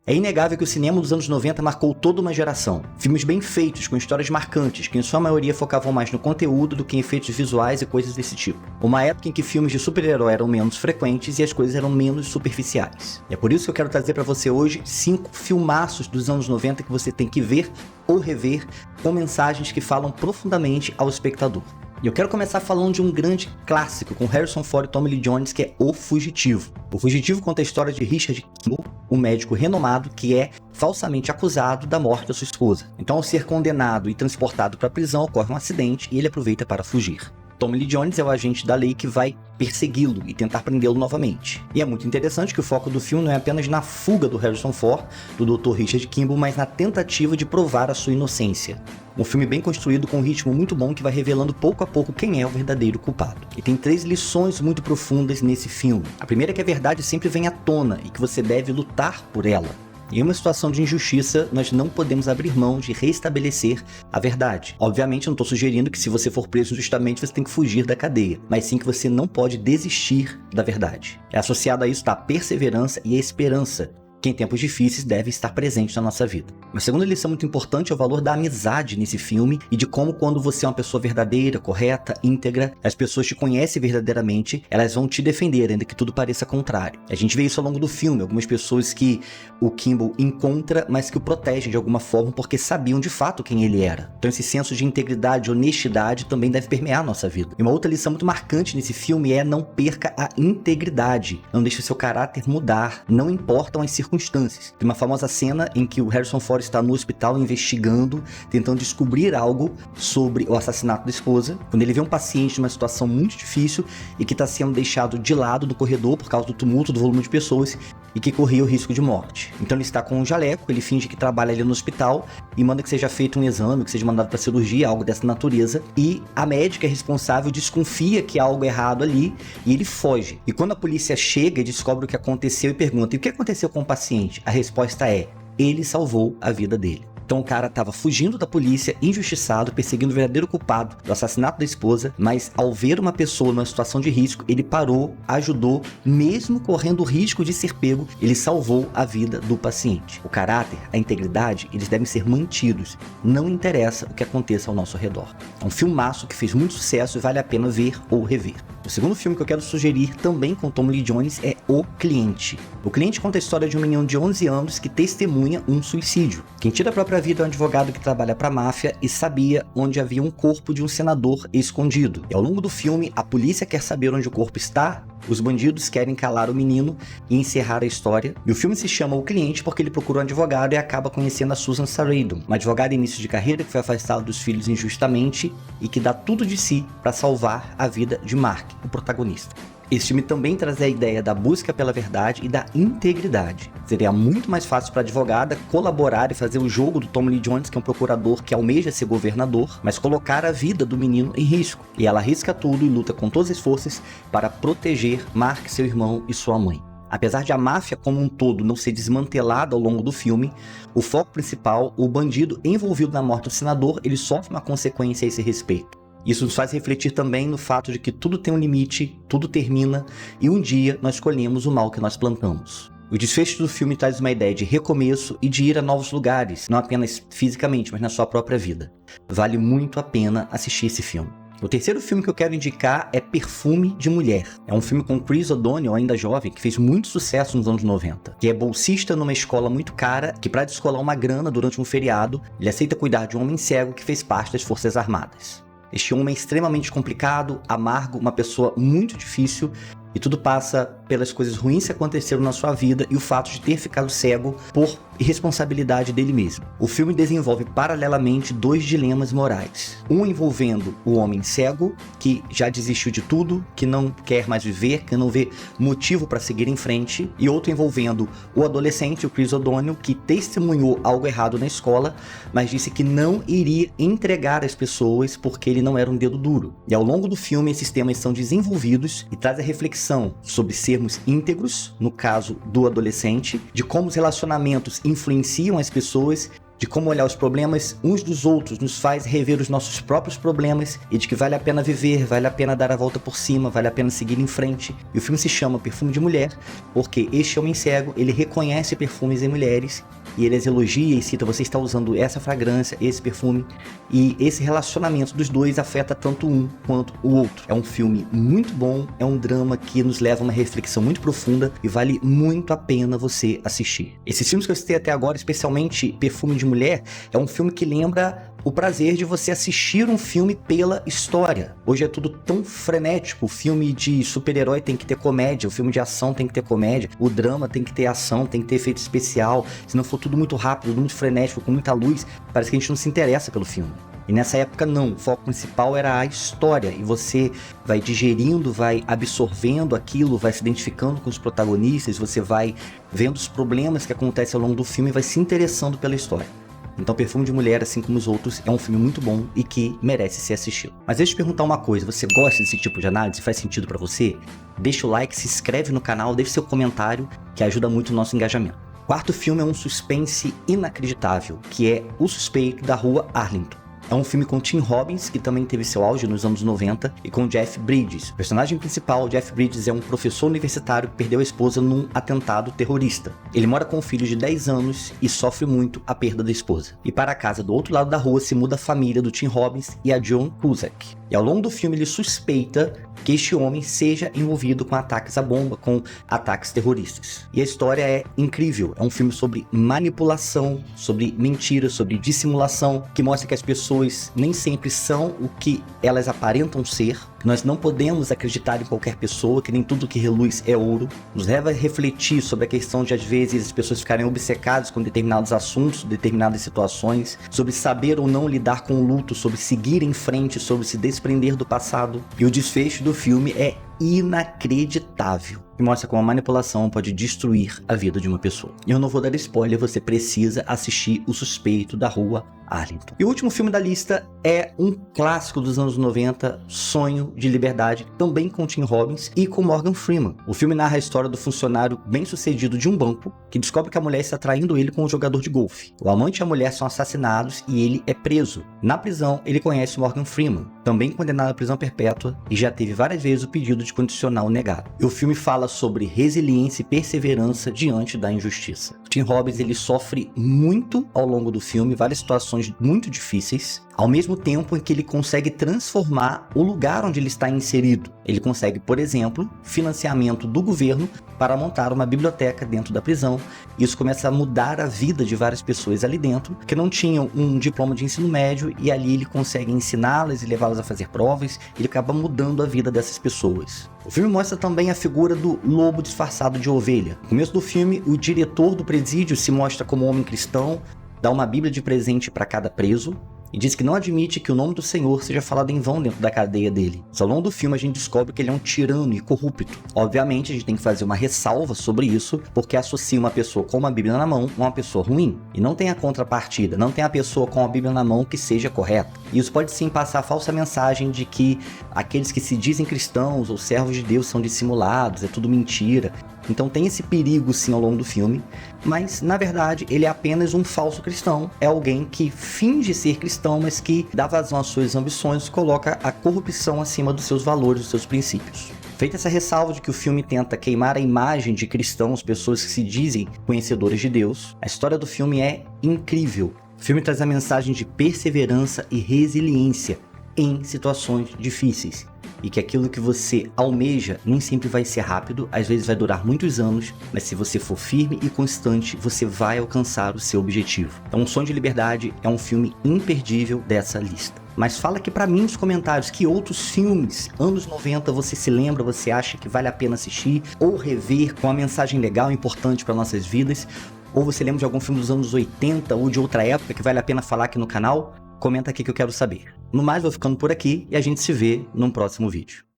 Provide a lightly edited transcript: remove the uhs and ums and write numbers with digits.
É inegável que o cinema dos anos 90 marcou toda uma geração. Filmes bem feitos, com histórias marcantes, que em sua maioria focavam mais no conteúdo do que em efeitos visuais e coisas desse tipo. Uma época em que filmes de super-herói eram menos frequentes e as coisas eram menos superficiais. E é por isso que eu quero trazer para você hoje 5 filmaços dos anos 90 que você tem que ver ou rever, com mensagens que falam profundamente ao espectador. E eu quero começar falando de um grande clássico com Harrison Ford e Tommy Lee Jones, que é O Fugitivo. O Fugitivo conta a história de Richard Kimball, um médico renomado que é falsamente acusado da morte da sua esposa. Então, ao ser condenado e transportado para a prisão, ocorre um acidente e ele aproveita para fugir. Tommy Lee Jones é o agente da lei que vai persegui-lo e tentar prendê-lo novamente. E é muito interessante que o foco do filme não é apenas na fuga do Harrison Ford, do Dr. Richard Kimball, mas na tentativa de provar a sua inocência. Um filme bem construído com um ritmo muito bom que vai revelando pouco a pouco quem é o verdadeiro culpado. E tem 3 lições muito profundas nesse filme. A primeira é que a verdade sempre vem à tona e que você deve lutar por ela. Em uma situação de injustiça, nós não podemos abrir mão de restabelecer a verdade. Obviamente, eu não estou sugerindo que se você for preso injustamente, você tem que fugir da cadeia, mas sim que você não pode desistir da verdade. É associado a isso a perseverança e a esperança, que em tempos difíceis deve estar presente na nossa vida. Uma segunda lição muito importante é o valor da amizade nesse filme e de como quando você é uma pessoa verdadeira, correta, íntegra, as pessoas te conhecem verdadeiramente, elas vão te defender, ainda que tudo pareça contrário. A gente vê isso ao longo do filme, algumas pessoas que o Kimball encontra, mas que o protegem de alguma forma porque sabiam de fato quem ele era. Então esse senso de integridade e honestidade também deve permear a nossa vida. E uma outra lição muito marcante nesse filme é não perca a integridade, não deixe o seu caráter mudar, não importam as circunstâncias. Tem uma famosa cena em que o Harrison Ford está no hospital investigando, tentando descobrir algo sobre o assassinato da esposa, quando ele vê um paciente numa situação muito difícil e que está sendo deixado de lado no corredor por causa do tumulto do volume de pessoas e que corria o risco de morte. Então ele está com um jaleco, ele finge que trabalha ali no hospital e manda que seja feito um exame, que seja mandado para cirurgia, algo dessa natureza, e a médica responsável desconfia que há algo errado ali e ele foge. E quando a polícia chega e descobre o que aconteceu e pergunta: e o que aconteceu com o paciente? A resposta é: ele salvou a vida dele. Então o cara estava fugindo da polícia, injustiçado, perseguindo o verdadeiro culpado do assassinato da esposa, mas ao ver uma pessoa numa situação de risco, ele parou, ajudou, mesmo correndo o risco de ser pego, ele salvou a vida do paciente. O caráter, a integridade, eles devem ser mantidos, não interessa o que aconteça ao nosso redor. É um filmaço que fez muito sucesso e vale a pena ver ou rever. O segundo filme que eu quero sugerir, também com Tommy Lee Jones, é O Cliente. O Cliente conta a história de um menino de 11 anos que testemunha um suicídio. Quem tira a própria vida é um advogado que trabalha para a máfia e sabia onde havia um corpo de um senador escondido. E ao longo do filme, a polícia quer saber onde o corpo está, os bandidos querem calar o menino e encerrar a história. E o filme se chama O Cliente porque ele procura um advogado e acaba conhecendo a Susan Sarandon, uma advogada em início de carreira que foi afastada dos filhos injustamente e que dá tudo de si para salvar a vida de Mark, o protagonista. Esse filme também traz a ideia da busca pela verdade e da integridade. Seria muito mais fácil para a advogada colaborar e fazer o jogo do Tommy Lee Jones, que é um procurador que almeja ser governador, mas colocar a vida do menino em risco. E ela arrisca tudo e luta com todas as forças para proteger Mark, seu irmão e sua mãe. Apesar de a máfia como um todo não ser desmantelada ao longo do filme, o foco principal, o bandido envolvido na morte do senador, ele sofre uma consequência a esse respeito. Isso nos faz refletir também no fato de que tudo tem um limite, tudo termina e um dia nós colhemos o mal que nós plantamos. O desfecho do filme traz uma ideia de recomeço e de ir a novos lugares, não apenas fisicamente, mas na sua própria vida. Vale muito a pena assistir esse filme. O terceiro filme que eu quero indicar é Perfume de Mulher. É um filme com Chris O'Donnell, ainda jovem, que fez muito sucesso nos anos 90. Que é bolsista numa escola muito cara, que para descolar uma grana durante um feriado, ele aceita cuidar de um homem cego que fez parte das Forças Armadas. Este homem é extremamente complicado, amargo, uma pessoa muito difícil, e tudo passa pelas coisas ruins que aconteceram na sua vida e o fato de ter ficado cego por irresponsabilidade dele mesmo. O filme desenvolve paralelamente 2 dilemas morais. Um envolvendo o homem cego, que já desistiu de tudo, que não quer mais viver, que não vê motivo para seguir em frente, e outro envolvendo o adolescente, o Chris O'Donnell, que testemunhou algo errado na escola, mas disse que não iria entregar as pessoas porque ele não era um dedo duro. E ao longo do filme esses temas são desenvolvidos e traz a reflexão sobre sermos íntegros, no caso do adolescente, de como os relacionamentos influenciam as pessoas de como olhar os problemas uns dos outros nos faz rever os nossos próprios problemas e de que vale a pena viver, vale a pena dar a volta por cima, vale a pena seguir em frente. E o filme se chama Perfume de Mulher porque este homem cego, ele reconhece perfumes em mulheres e ele as elogia e cita: você está usando essa fragrância, esse perfume, e esse relacionamento dos dois afeta tanto um quanto o outro. É um filme muito bom, é um drama que nos leva a uma reflexão muito profunda e vale muito a pena você assistir. Esses filmes que eu citei até agora, especialmente Perfume de Mulher, é um filme que lembra o prazer de você assistir um filme pela história. Hoje é tudo tão frenético, o filme de super-herói tem que ter comédia, o filme de ação tem que ter comédia, o drama tem que ter ação, tem que ter efeito especial. Se não for tudo muito rápido, tudo muito frenético, com muita luz, parece que a gente não se interessa pelo filme. E nessa época não, o foco principal era a história, e você vai digerindo, vai absorvendo aquilo, vai se identificando com os protagonistas, você vai vendo os problemas que acontecem ao longo do filme e vai se interessando pela história. Então Perfume de Mulher, assim como os outros, é um filme muito bom e que merece ser assistido. Mas deixa eu te perguntar uma coisa, você gosta desse tipo de análise? Faz sentido pra você? Deixa o like, se inscreve no canal, deixa seu comentário, que ajuda muito o nosso engajamento. O quarto filme é um suspense inacreditável, que é O Suspeito da Rua Arlington. É um filme com Tim Robbins, que também teve seu auge nos anos 90, e com Jeff Bridges. O personagem principal, Jeff Bridges, é um professor universitário que perdeu a esposa num atentado terrorista. Ele mora com um filho de 10 anos e sofre muito a perda da esposa. E para a casa do outro lado da rua se muda a família do Tim Robbins e a Joan Cusack. E ao longo do filme ele suspeita que este homem seja envolvido com ataques à bomba, com ataques terroristas. E a história é incrível, é um filme sobre manipulação, sobre mentira, sobre dissimulação, que mostra que as pessoas nem sempre são o que elas aparentam ser. Nós não podemos acreditar em qualquer pessoa, que nem tudo que reluz é ouro. Nos leva a refletir sobre a questão de, às vezes, as pessoas ficarem obcecadas com determinados assuntos, determinadas situações, sobre saber ou não lidar com o luto, sobre seguir em frente, sobre se desprender do passado. E o desfecho do filme é inacreditável, e mostra como a manipulação pode destruir a vida de uma pessoa. Eu não vou dar spoiler, você precisa assistir O Suspeito da Rua Arlington. E o último filme da lista é um clássico dos anos 90, Sonho de Liberdade, também com Tim Robbins e com Morgan Freeman. O filme narra a história do funcionário bem-sucedido de um banco que descobre que a mulher está traindo ele com um jogador de golfe. O amante e a mulher são assassinados e ele é preso. Na prisão, ele conhece Morgan Freeman, também condenado à prisão perpétua, e já teve várias vezes o pedido de condicional negado. E o filme fala sobre resiliência e perseverança diante da injustiça. Tim Robbins, ele sofre muito ao longo do filme, várias situações muito difíceis, ao mesmo tempo em que ele consegue transformar o lugar onde ele está inserido. Ele consegue, por exemplo, financiamento do governo para montar uma biblioteca dentro da prisão. Isso começa a mudar a vida de várias pessoas ali dentro, que não tinham um diploma de ensino médio, e ali ele consegue ensiná-las e levá-las a fazer provas. Ele acaba mudando a vida dessas pessoas. O filme mostra também a figura do lobo disfarçado de ovelha. No começo do filme, o diretor do presídio se mostra como um homem cristão, dá uma bíblia de presente para cada preso, e diz que não admite que o nome do Senhor seja falado em vão dentro da cadeia dele. Mas ao longo do filme a gente descobre que ele é um tirano e corrupto. Obviamente a gente tem que fazer uma ressalva sobre isso, porque associa uma pessoa com uma Bíblia na mão a uma pessoa ruim. E não tem a contrapartida, não tem a pessoa com a Bíblia na mão que seja correta. E isso pode sim passar a falsa mensagem de que aqueles que se dizem cristãos ou servos de Deus são dissimulados, é tudo mentira. Então tem esse perigo sim ao longo do filme, mas na verdade ele é apenas um falso cristão, é alguém que finge ser cristão, mas que dá vazão às suas ambições e coloca a corrupção acima dos seus valores, dos seus princípios. Feita essa ressalva de que o filme tenta queimar a imagem de cristãos, pessoas que se dizem conhecedores de Deus, a história do filme é incrível. O filme traz a mensagem de perseverança e resiliência em situações difíceis. E que aquilo que você almeja nem sempre vai ser rápido, às vezes vai durar muitos anos, mas se você for firme e constante, você vai alcançar o seu objetivo. Então, O Sonho de Liberdade é um filme imperdível dessa lista. Mas fala aqui pra mim nos comentários que outros filmes, anos 90, você se lembra, você acha que vale a pena assistir ou rever com uma mensagem legal e importante para nossas vidas, ou você lembra de algum filme dos anos 80 ou de outra época que vale a pena falar aqui no canal? Comenta aqui que eu quero saber. No mais, vou ficando por aqui e a gente se vê num próximo vídeo.